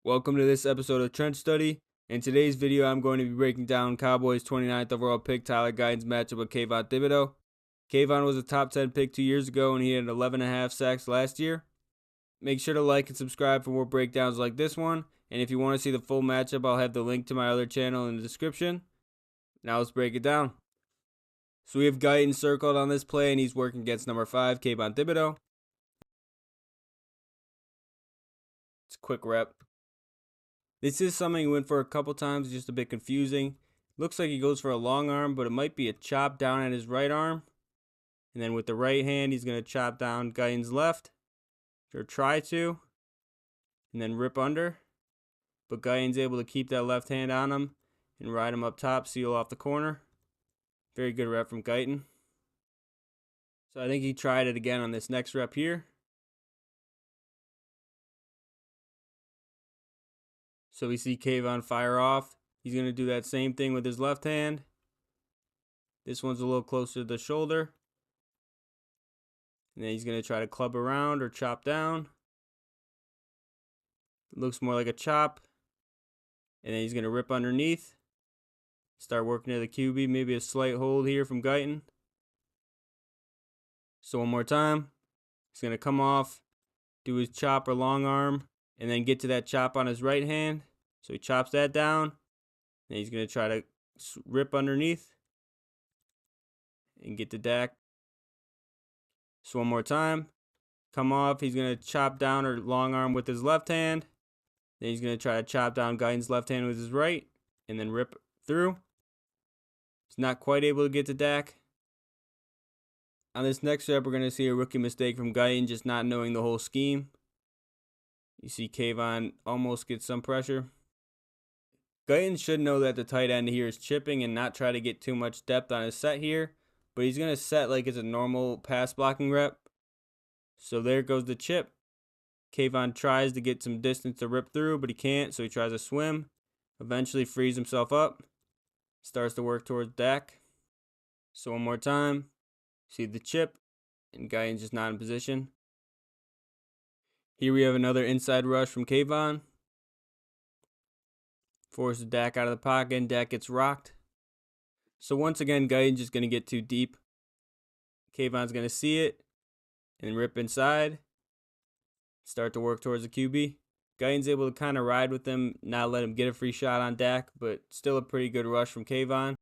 Welcome to this episode of Trench Study. In today's video, I'm going to be breaking down Cowboys 29th overall pick Tyler Guyton's matchup with Kayvon Thibodeaux. Kayvon was a top 10 pick 2 years ago, and he had 11.5 sacks last year. Make sure to like and subscribe for more breakdowns like this one. And if you want to see the full matchup, I'll have the link to my other channel in the description. Now let's break it down. So we have Guyton circled on this play, and he's working against number 5, Kayvon Thibodeaux. It's a quick rep. This is something he went for a couple times, just a bit confusing. Looks like he goes for a long arm, but it might be a chop down at his right arm. And then with the right hand, he's going to chop down Guyton's left. Or try to. And then rip under. But Guyton's able to keep that left hand on him and ride him up top, seal off the corner. Very good rep from Guyton. So I think he tried it again on this next rep here. So we see Kayvon fire off. He's going to do that same thing with his left hand. This one's a little closer to the shoulder. And then he's going to try to club around or chop down. It looks more like a chop. And then he's going to rip underneath. Start working to the QB. Maybe a slight hold here from Guyton. So one more time. He's going to come off, do his chop or long arm, and then get to that chop on his right hand. So he chops that down. And he's going to try to rip underneath and get to Dak. So one more time. Come off. He's going to chop down or long arm with his left hand. Then he's going to try to chop down Guyton's left hand with his right. And then rip through. He's not quite able to get to Dak. On this next rep, we're going to see a rookie mistake from Guyton, just not knowing the whole scheme. You see Kayvon almost get some pressure. Guyton should know that the tight end here is chipping and not try to get too much depth on his set here. But he's going to set like it's a normal pass blocking rep. So there goes the chip. Kayvon tries to get some distance to rip through, but he can't, so he tries to swim. Eventually frees himself up. Starts to work towards Dak. So one more time. See the chip, and Guyton's just not in position. Here we have another inside rush from Kayvon. Forces Dak out of the pocket, and Dak gets rocked. So once again, Guyton's just going to get too deep. Kayvon's going to see it and rip inside. Start to work towards the QB. Guyton's able to kind of ride with him, not let him get a free shot on Dak, but still a pretty good rush from Kayvon.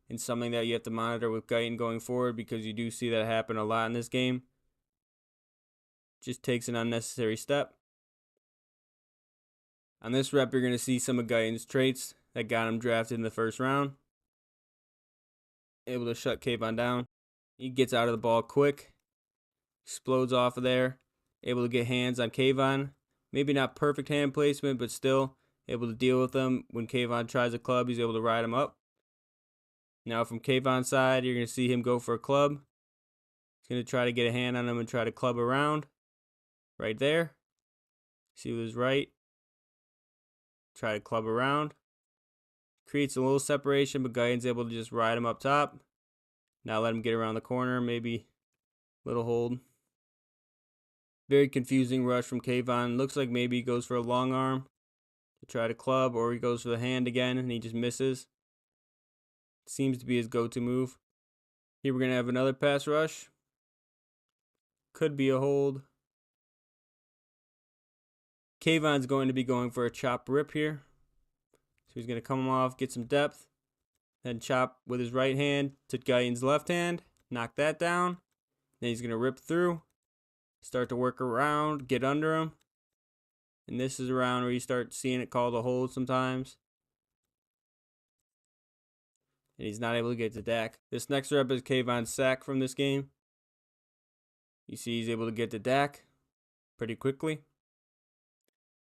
And something that you have to monitor with Guyton going forward, because you do see that happen a lot in this game. Just takes an unnecessary step. On this rep, you're going to see some of Guyton's traits that got him drafted in the first round. Able to shut Kayvon down. He gets out of the ball quick. Explodes off of there. Able to get hands on Kayvon. Maybe not perfect hand placement, but still able to deal with him. When Kayvon tries a club, he's able to ride him up. Now from Kayvon's side, you're going to see him go for a club. He's going to try to get a hand on him and try to club around. Right there. See with his right. Try to club around. Creates a little separation, but Guyton's able to just ride him up top. Now let him get around the corner. Maybe little hold. Very confusing rush from Kayvon. Looks like maybe he goes for a long arm to try to club, or he goes for the hand again and he just misses. Seems to be his go-to move. Here we're going to have another pass rush. Could be a hold. Kayvon's going to be going for a chop rip here. So he's going to come off, get some depth. Then chop with his right hand to Guyton's left hand. Knock that down. Then he's going to rip through. Start to work around, get under him. And this is around where you start seeing it called a hold sometimes. And he's not able to get to Dak. This next rep is Kayvon's sack from this game. You see he's able to get to Dak pretty quickly.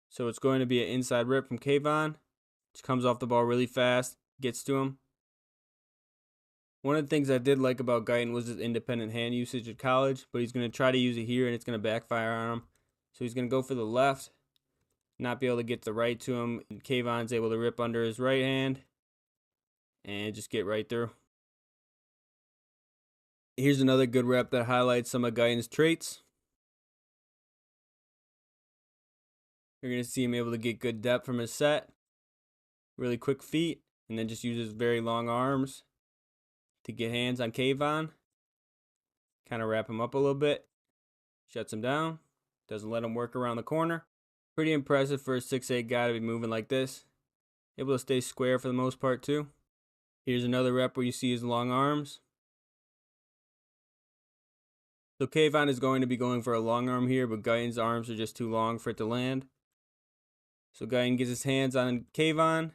So it's going to be an inside rip from Kayvon. Which comes off the ball really fast. Gets to him. One of the things I did like about Guyton was his independent hand usage at college. But he's going to try to use it here and it's going to backfire on him. So he's going to go for the left. Not be able to get the right to him. And Kayvon's able to rip under his right hand. And just get right through. Here's another good rep that highlights some of Guyton's traits. You're going to see him able to get good depth from his set. Really quick feet. And then just uses very long arms to get hands on Kayvon. Kind of wrap him up a little bit. Shuts him down. Doesn't let him work around the corner. Pretty impressive for a 6'8" guy to be moving like this. Able to stay square for the most part too. Here's another rep where you see his long arms. So Kayvon is going to be going for a long arm here, but Guyton's arms are just too long for it to land. So Guyton gets his hands on Kayvon,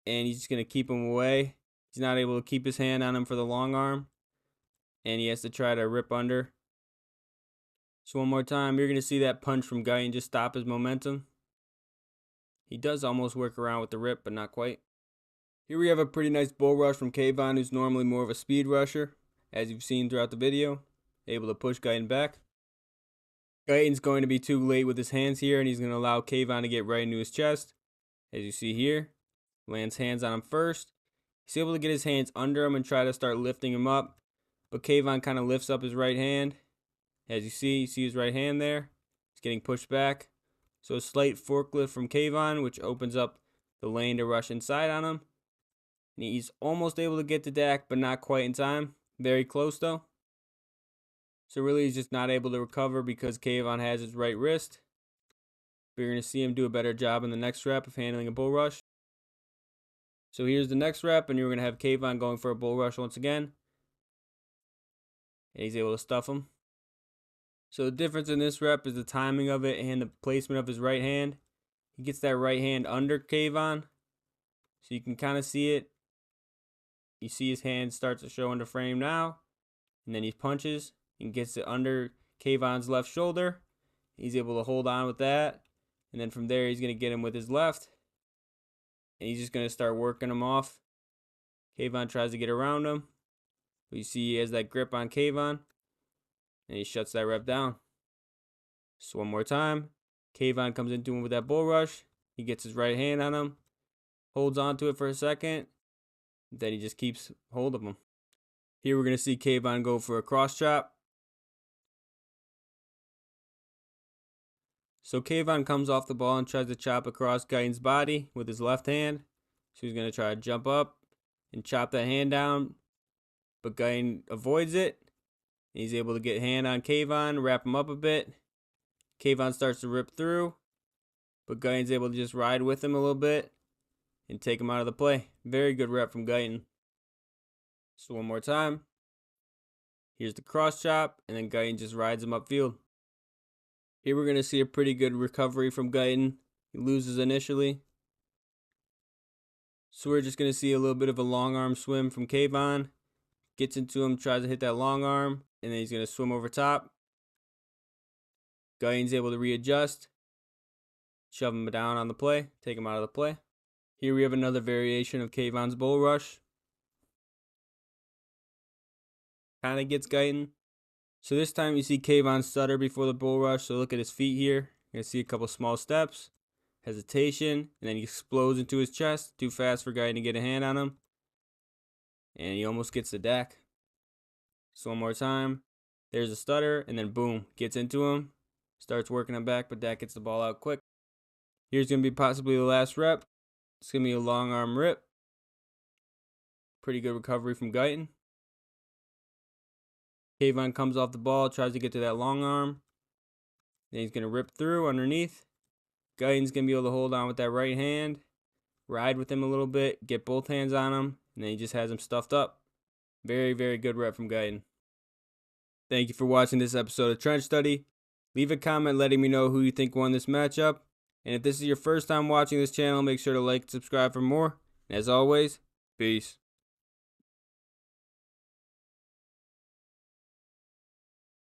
and he's just going to keep him away. He's not able to keep his hand on him for the long arm, and he has to try to rip under. So one more time, you're going to see that punch from Guyton just stop his momentum. He does almost work around with the rip, but not quite. Here we have a pretty nice bull rush from Kayvon, who's normally more of a speed rusher, as you've seen throughout the video. Able to push Guyton back. Guyton's going to be too late with his hands here, and he's going to allow Kayvon to get right into his chest. As you see here, lands hands on him first. He's able to get his hands under him and try to start lifting him up, but Kayvon kind of lifts up his right hand. As you see his right hand there. He's getting pushed back. So a slight forklift from Kayvon, which opens up the lane to rush inside on him. And he's almost able to get to Dak, but not quite in time. Very close though. So really he's just not able to recover because Kayvon has his right wrist. We're going to see him do a better job in the next rep of handling a bull rush. So here's the next rep, and you're going to have Kayvon going for a bull rush once again. And he's able to stuff him. So the difference in this rep is the timing of it and the placement of his right hand. He gets that right hand under Kayvon. So you can kind of see it. You see his hand starts to show under frame now. And then he punches and gets it under Kayvon's left shoulder. He's able to hold on with that. And then from there, he's going to get him with his left. And he's just going to start working him off. Kayvon tries to get around him. But you see he has that grip on Kayvon. And he shuts that rep down. So one more time. Kayvon comes into him with that bull rush. He gets his right hand on him. Holds on to it for a second. Then he just keeps hold of him. Here we're going to see Kayvon go for a cross chop. So Kayvon comes off the ball and tries to chop across Guyton's body with his left hand. So he's going to try to jump up and chop that hand down. But Guyton avoids it. He's able to get hand on Kayvon, wrap him up a bit. Kayvon starts to rip through. But Guyton's able to just ride with him a little bit and take him out of the play. Very good rep from Guyton. So one more time. Here's the cross chop, and then Guyton just rides him upfield. Here we're going to see a pretty good recovery from Guyton. He loses initially. So we're just going to see a little bit of a long arm swim from Kayvon. Gets into him, tries to hit that long arm, and then he's going to swim over top. Guyton's able to readjust. Shove him down on the play. Take him out of the play. Here we have another variation of Kayvon's bull rush. Kind of gets Guyton. So this time you see Kayvon stutter before the bull rush. So look at his feet here. You're going to see a couple small steps. Hesitation. And then he explodes into his chest. Too fast for Guyton to get a hand on him. And he almost gets the Dak. So one more time. There's a stutter. And then boom. Gets into him. Starts working him back. But Dak gets the ball out quick. Here's going to be possibly the last rep. It's going to be a long arm rip. Pretty good recovery from Guyton. Kayvon comes off the ball, tries to get to that long arm. Then he's going to rip through underneath. Guyton's going to be able to hold on with that right hand. Ride with him a little bit. Get both hands on him. And then he just has him stuffed up. Very, very good rep from Guyton. Thank you for watching this episode of Trench Study. Leave a comment letting me know who you think won this matchup. And if this is your first time watching this channel, make sure to like and subscribe for more. And as always, peace.